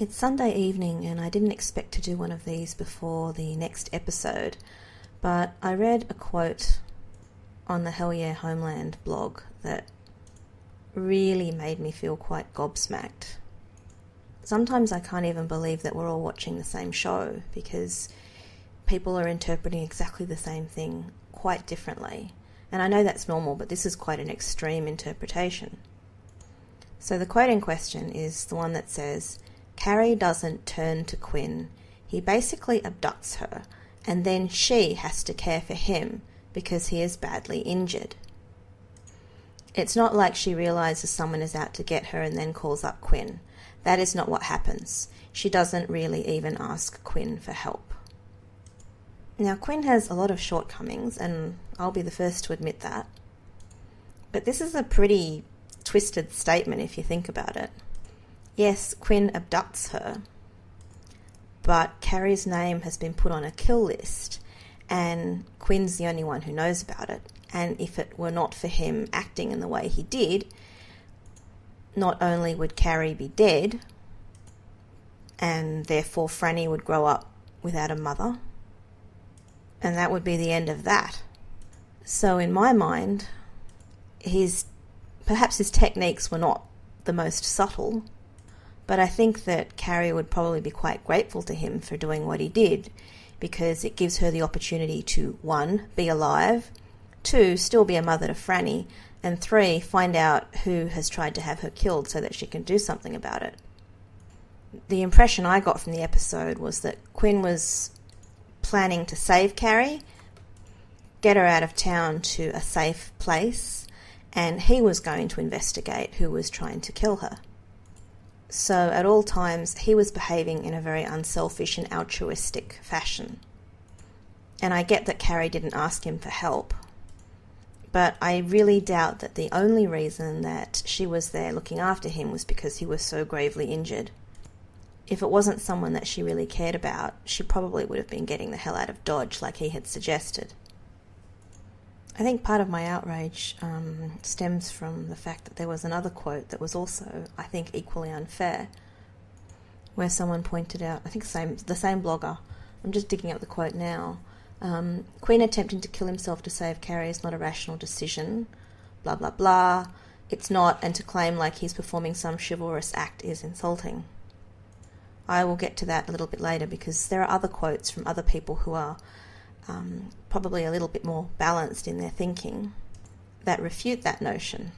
It's Sunday evening and I didn't expect to do one of these before the next episode, but I read a quote on the Hell Yeah Homeland blog that really made me feel quite gobsmacked. Sometimes I can't even believe that we're all watching the same show because people are interpreting exactly the same thing quite differently. And I know that's normal, but this is quite an extreme interpretation. So the quote in question is the one that says, "Carrie doesn't turn to Quinn. He basically abducts her, and then she has to care for him because he is badly injured. It's not like she realises someone is out to get her and then calls up Quinn. That is not what happens. She doesn't really even ask Quinn for help." Now, Quinn has a lot of shortcomings, and I'll be the first to admit that. But this is a pretty twisted statement if you think about it. Yes, Quinn abducts her, but Carrie's name has been put on a kill list, and Quinn's the only one who knows about it. And if it were not for him acting in the way he did, not only would Carrie be dead, and therefore Franny would grow up without a mother, and that would be the end of that. So in my mind, perhaps his techniques were not the most subtle, but I think that Carrie would probably be quite grateful to him for doing what he did, because it gives her the opportunity to, 1, be alive, 2, still be a mother to Franny, and 3, find out who has tried to have her killed so that she can do something about it. The impression I got from the episode was that Quinn was planning to save Carrie, get her out of town to a safe place, and he was going to investigate who was trying to kill her. So at all times, he was behaving in a very unselfish and altruistic fashion. And I get that Carrie didn't ask him for help, but I really doubt that the only reason that she was there looking after him was because he was so gravely injured. If it wasn't someone that she really cared about, she probably would have been getting the hell out of Dodge like he had suggested. I think part of my outrage stems from the fact that there was another quote that was also, I think, equally unfair, where someone pointed out, I think the same blogger, I'm just digging up the quote now, "Quinn attempting to kill himself to save Carrie is not a rational decision, blah blah blah, it's not, and to claim like he's performing some chivalrous act is insulting." I will get to that a little bit later because there are other quotes from other people who are probably a little bit more balanced in their thinking that refute that notion.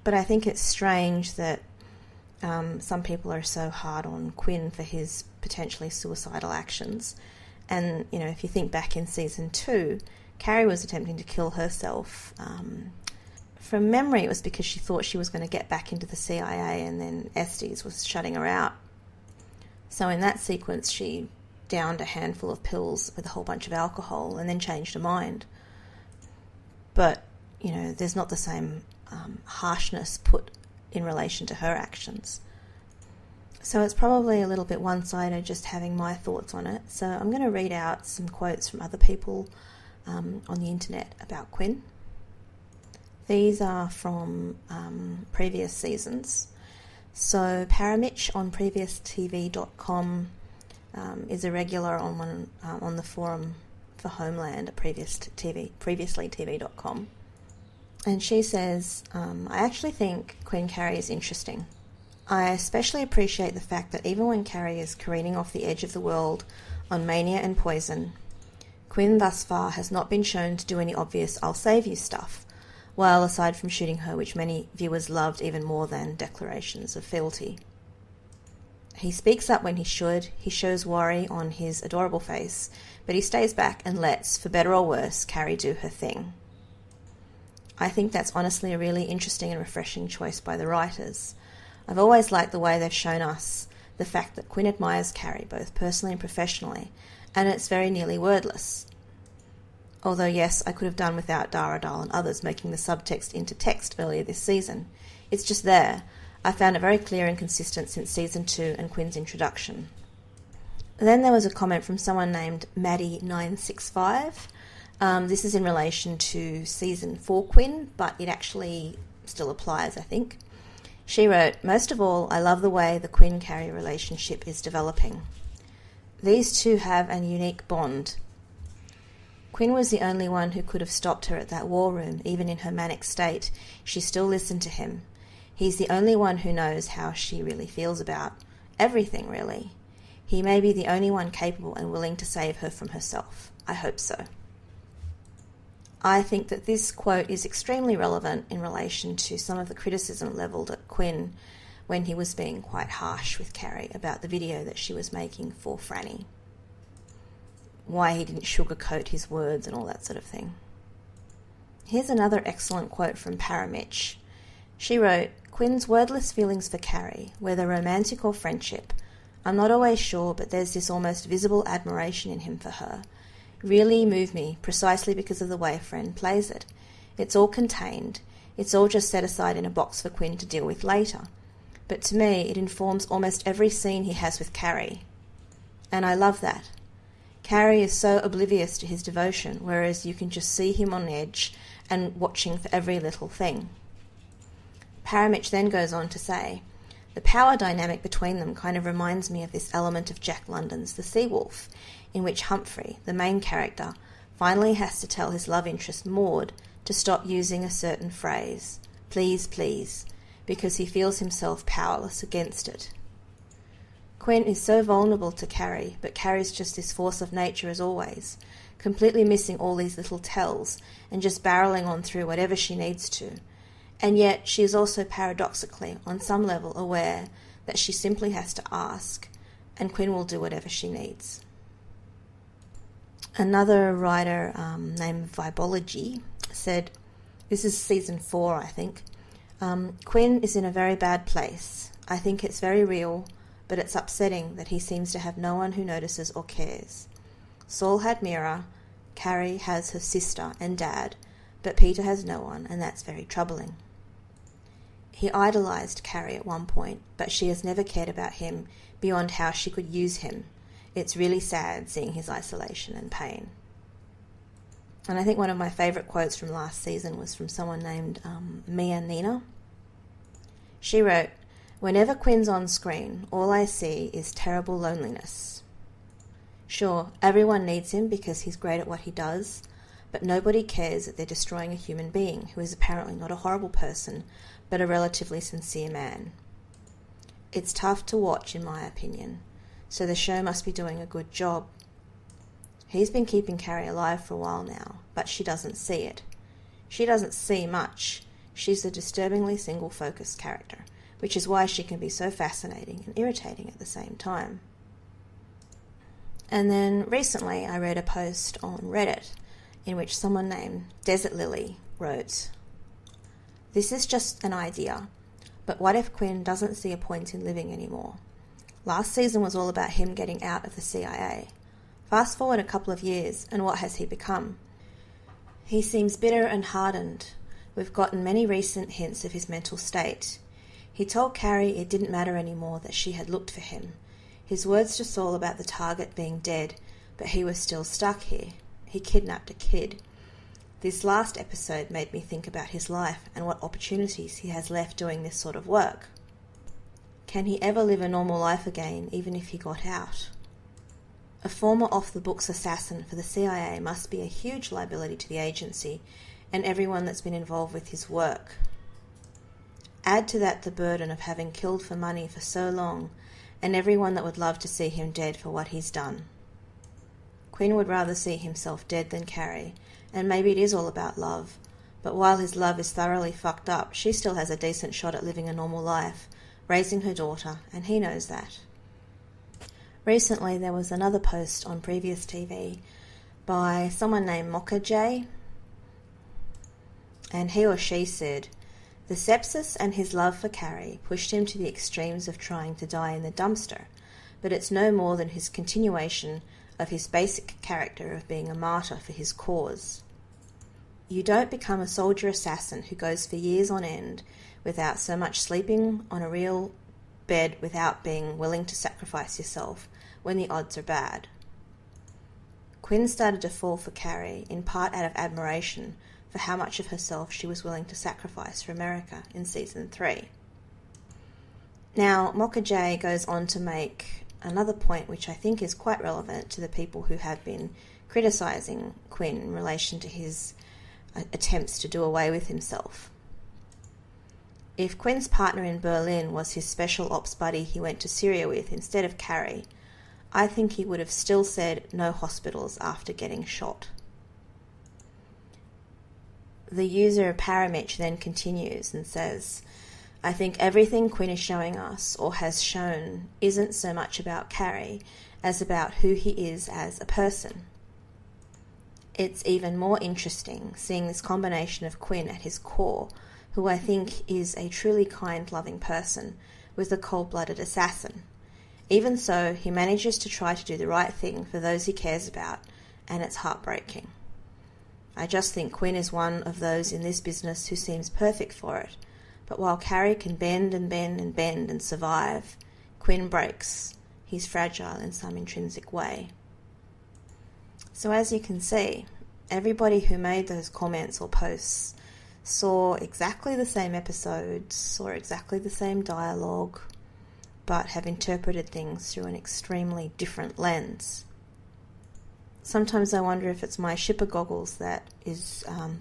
But I think it's strange that some people are so hard on Quinn for his potentially suicidal actions. And, you know, if you think back in season 2, Carrie was attempting to kill herself. From memory, it was because she thought she was going to get back into the CIA and then Estes was shutting her out. So in that sequence, she downed a handful of pills with a whole bunch of alcohol and then changed her mind. But, you know, there's not the same harshness put in relation to her actions. So it's probably a little bit one-sided just having my thoughts on it. So I'm going to read out some quotes from other people on the internet about Quinn. These are from previous seasons. So Paramitch on previous.tv.com is a regular on the forum for Homeland at previouslytv.com. And she says, "I actually think Queen Carrie is interesting. I especially appreciate the fact that even when Carrie is careening off the edge of the world on mania and poison, Quinn thus far has not been shown to do any obvious 'I'll save you' stuff, well, aside from shooting her, which many viewers loved even more than declarations of fealty. He speaks up when he should, he shows worry on his adorable face, but he stays back and lets, for better or worse, Carrie do her thing. I think that's honestly a really interesting and refreshing choice by the writers. I've always liked the way they've shown us the fact that Quinn admires Carrie, both personally and professionally, and it's very nearly wordless. Although, yes, I could have done without Dara Dahl and others making the subtext into text earlier this season. It's just there. I found it very clear and consistent since Season 2 and Quinn's introduction." Then there was a comment from someone named Maddie965. This is in relation to Season 4 Quinn, but it actually still applies, I think. She wrote, "Most of all, I love the way the Quinn-Carrie relationship is developing. These two have an unique bond. Quinn was the only one who could have stopped her at that war room. Even in her manic state, she still listened to him. He's the only one who knows how she really feels about everything, really. He may be the only one capable and willing to save her from herself. I hope so." I think that this quote is extremely relevant in relation to some of the criticism levelled at Quinn when he was being quite harsh with Carrie about the video that she was making for Franny. Why he didn't sugarcoat his words and all that sort of thing. Here's another excellent quote from Paramitch. She wrote, "Quinn's wordless feelings for Carrie, whether romantic or friendship, I'm not always sure, but there's this almost visible admiration in him for her, really move me precisely because of the way a friend plays it. It's all contained. It's all just set aside in a box for Quinn to deal with later. But to me, it informs almost every scene he has with Carrie. And I love that. Carrie is so oblivious to his devotion, whereas you can just see him on edge and watching for every little thing." Paramitch then goes on to say, "The power dynamic between them kind of reminds me of this element of Jack London's The Sea-Wolf, in which Humphrey, the main character, finally has to tell his love interest Maud to stop using a certain phrase, 'please, please,' because he feels himself powerless against it. Quinn is so vulnerable to Carrie, but Carrie's just this force of nature as always, completely missing all these little tells and just barreling on through whatever she needs to. And yet she is also paradoxically, on some level, aware that she simply has to ask, and Quinn will do whatever she needs." Another writer named Vibology said, this is season 4, I think, "Quinn is in a very bad place. I think it's very real, but it's upsetting that he seems to have no one who notices or cares. Saul had Mira, Carrie has her sister and dad, but Peter has no one, and that's very troubling. He idolised Carrie at one point, but she has never cared about him beyond how she could use him. It's really sad seeing his isolation and pain." And I think one of my favourite quotes from last season was from someone named Mia Nina. She wrote, "Whenever Quinn's on screen, all I see is terrible loneliness. Sure, everyone needs him because he's great at what he does, but nobody cares that they're destroying a human being who is apparently not a horrible person, but a relatively sincere man. It's tough to watch, in my opinion, so the show must be doing a good job. He's been keeping Carrie alive for a while now, but she doesn't see it. She doesn't see much. She's a disturbingly single-focused character, which is why she can be so fascinating and irritating at the same time." And then recently I read a post on Reddit in which someone named Desert Lily wrote, "This is just an idea, but what if Quinn doesn't see a point in living anymore? Last season was all about him getting out of the CIA. Fast forward a couple of years, and what has he become? He seems bitter and hardened. We've gotten many recent hints of his mental state. He told Carrie it didn't matter anymore that she had looked for him. His words to Saul about the target being dead, but he was still stuck here. He kidnapped a kid. This last episode made me think about his life and what opportunities he has left doing this sort of work. Can he ever live a normal life again, even if he got out? A former off-the-books assassin for the CIA must be a huge liability to the agency and everyone that's been involved with his work. Add to that the burden of having killed for money for so long, and everyone that would love to see him dead for what he's done. Quinn would rather see himself dead than Carrie, and maybe it is all about love, but while his love is thoroughly fucked up, she still has a decent shot at living a normal life, raising her daughter, and he knows that." Recently there was another post on Previous TV by someone named Mocha J, and he or she said, "The sepsis and his love for Carrie pushed him to the extremes of trying to die in the dumpster, but it's no more than his continuation of his basic character of being a martyr for his cause. You don't become a soldier assassin who goes for years on end without so much sleeping on a real bed without being willing to sacrifice yourself when the odds are bad." Quinn started to fall for Carrie, in part out of admiration for how much of herself she was willing to sacrifice for America in Season 3. Now, Mockingjay goes on to make another point which I think is quite relevant to the people who have been criticising Quinn in relation to his attempts to do away with himself. If Quinn's partner in Berlin was his special ops buddy he went to Syria with instead of Carrie, I think he would have still said no hospitals after getting shot. The user Paramich then continues and says, I think everything Quinn is showing us, or has shown, isn't so much about Carrie as about who he is as a person. It's even more interesting seeing this combination of Quinn at his core, who I think is a truly kind, loving person, with a cold-blooded assassin. Even so, he manages to try to do the right thing for those he cares about, and it's heartbreaking. I just think Quinn is one of those in this business who seems perfect for it, but while Carrie can bend and bend and bend and survive, Quinn breaks. He's fragile in some intrinsic way. So as you can see, everybody who made those comments or posts saw exactly the same episodes, saw exactly the same dialogue, but have interpreted things through an extremely different lens. Sometimes I wonder if it's my shipper goggles that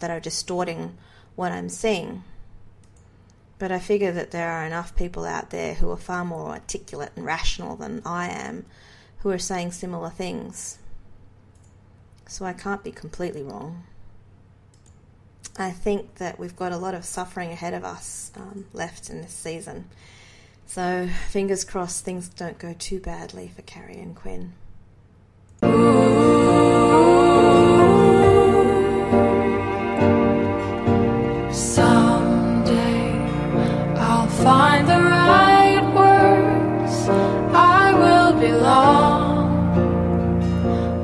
are distorting what I'm seeing. But I figure that there are enough people out there who are far more articulate and rational than I am, who are saying similar things. So I can't be completely wrong. I think that we've got a lot of suffering ahead of us left in this season. So fingers crossed things don't go too badly for Carrie and Quinn. Someday I'll find the right words. I will belong,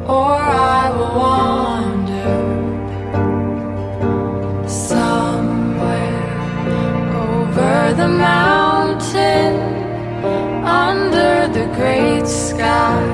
or I will wander somewhere over the mountain, under the great sky.